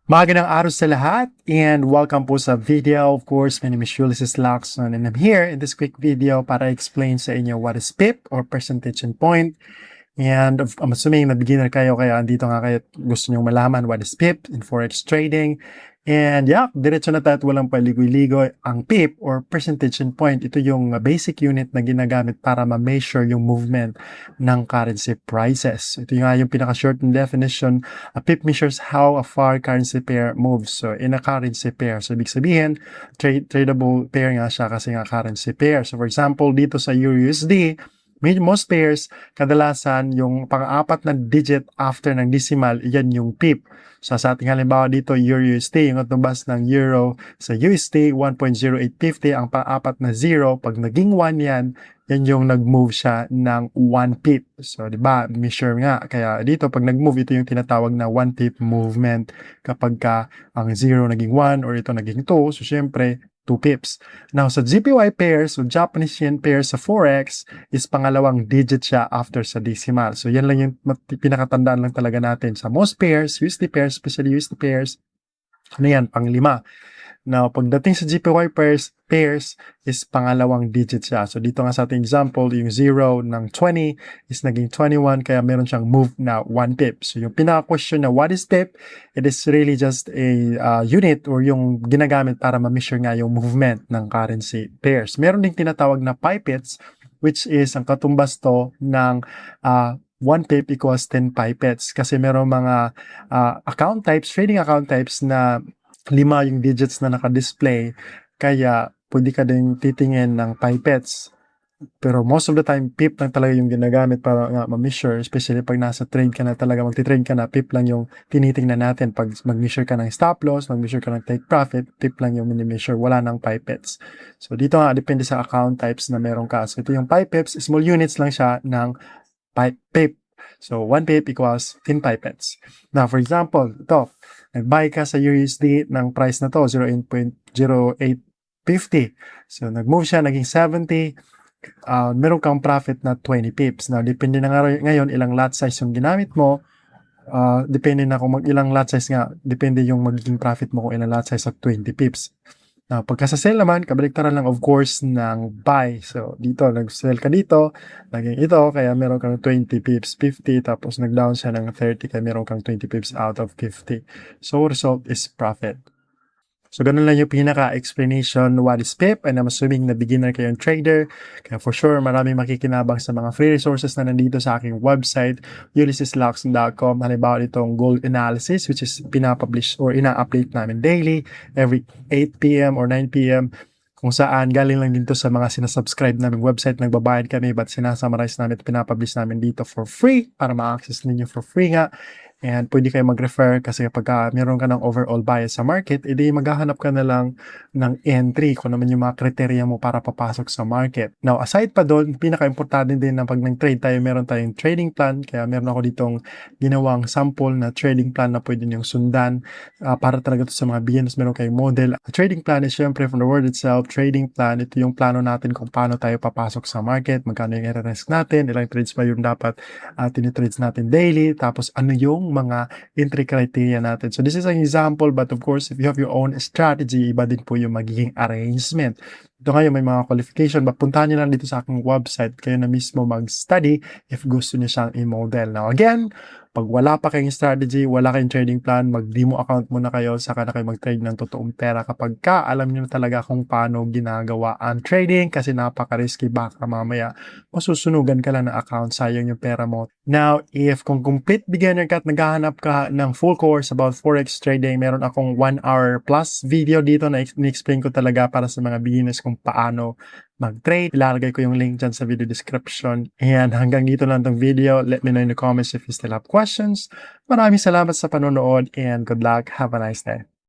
Magandang araw sa lahat and welcome po sa video. Of course, my name is Ulysses Lacson and I'm here in this quick video para explain sa inyo what is PIP or percentage and point. And I'm assuming na beginner kayo kaya andito nga kayo gusto nyong malaman what is PIP in Forex trading. And yeah, diretso na tayo at walang paligoy-ligoy. Ang PIP or percentage and point, ito yung basic unit na ginagamit para ma-measure yung movement ng currency prices. Ito nga yung pinaka-short definition. A PIP measures how far currency pair moves. So in a currency pair. So ibig sabihin, tradable pair nga siya kasi nga currency pair. So for example, dito sa EURUSD, most pairs, kadalasan yung pang-apat na digit after ng decimal, yan yung PIP. So sa ating halimbawa dito, EURUSD, yung atubas ng euro sa USD, 1.0850, ang pang-apat na 0, pag naging 1 yan yung nag-move siya ng 1 pip. So, di ba, measure nga. Kaya dito, pag nag-move, ito yung tinatawag na 1 pip movement. Kapag ka ang 0 naging 1 or ito naging 2, so syempre, 2 pips. Now, sa GPY pairs, so Japanese Yen pairs sa Forex, is pangalawang digit siya after sa decimal. So, yan lang yung pinakatandaan lang talaga natin. Sa most pairs, USD pairs, especially USD pairs, ano yan, pang-5. Now, pagdating sa GPY pairs is pangalawang digit siya. So, dito nga sa ating example, yung 0 ng 20 is naging 21, kaya meron siyang move na 1 pip. So, yung pinaka-question na what is pip? It is really just a unit or yung ginagamit para ma-measure nga yung movement ng currency pairs. Meron ding tinatawag na pipettes, which is ang katumbas to ng 1 pip equals 10 pipettes. Kasi meron mga account types, trading account types na 5 yung digits na naka-display, kaya pwede ka din titingin ng pipettes. Pero most of the time, pip lang talaga yung ginagamit para nga ma-measure, especially pag nasa trade ka na talaga, magti-trade ka na, pip lang yung tinitingnan natin. Pag mag-measure ka ng stop loss, mag-measure ka ng take profit, pip lang yung mini-measure, wala nang pipettes. So dito nga, depende sa account types na meron ka. So ito yung pipettes, small units lang siya ng pip. So 1 pip equals 10 pipettes. Now, for example, ito, nag-buy ka sa USD ng price na to, 0.0850. So, nag-move siya, naging 70. Meron kang profit na 20 pips. Now, depende na ngayon ilang lot size yung ginamit mo. Depende na kung ilang lot size nga. Depende yung magiging profit mo kung ilang lot size at 20 pips. Now, pagka sa sell naman, kabaliktaran lang of course ng buy. So, dito, nag-sell ka dito, naging ito, kaya meron kang 20 pips, 50, tapos nag-down siya ng 30, kaya meron kang 20 pips out of 50. So, result is profit. So, ganun lang yung pinaka-explanation what is PIP, and I'm assuming na beginner kayong trader. Kaya for sure, maraming makikinabang sa mga free resources na nandito sa aking website, ulysseslacson.com. Halimbawa itong gold analysis, which is pinapublish or ina-update namin daily, every 8 p.m. or 9 p.m. Kung saan galing lang dito sa mga sinasubscribe naming website, nagbabayad kami, but sinasummarize namin at pinapublish namin dito for free para ma-access ninyo for free nga. And pwede kayo mag-refer kasi kapag meron ka ng overall bias sa market, edi maghahanap ka na lang ng entry kung naman yung mga kriteria mo para papasok sa market. Now, aside pa doon, pinaka-importante din na pag nag-trade tayo, meron tayong trading plan. Kaya meron ako ditong ginawang sample na trading plan na pwede niyong sundan para talaga to sa mga beginners. Meron kayong model. A trading plan is syempre from the word itself, trading plan. Ito yung plano natin kung paano tayo papasok sa market, magkano yung risk natin, ilang trades pa yung dapat tinitrades natin daily, tapos ano yung mga entry criteria natin. So this is an example, but of course, if you have your own strategy, iba din po yung magiging arrangement. Ito ngayon may mga qualification, puntahan nyo lang dito sa aking website, kayo na mismo mag-study if gusto nyo siyang i-model. Now again, pag wala pa kayong strategy, wala kayong trading plan, mag-demo account muna kayo, saka na kayo mag-trade ng totoong pera kapag alam nyo talaga kung paano ginagawa ang trading kasi napaka-risky, baka mamaya masusunugan ka lang ng account, sayang yung pera mo. Now, if kung complete beginner ka at naghahanap ka ng full course about Forex trading, meron akong 1 hour plus video dito na in-explain ko talaga para sa mga beginners kung paano mag-trade. Ilalagay ko yung link dyan sa video description. And hanggang dito lang tong video. Let me know in the comments if you still have questions. Maraming salamat sa panonood and good luck. Have a nice day.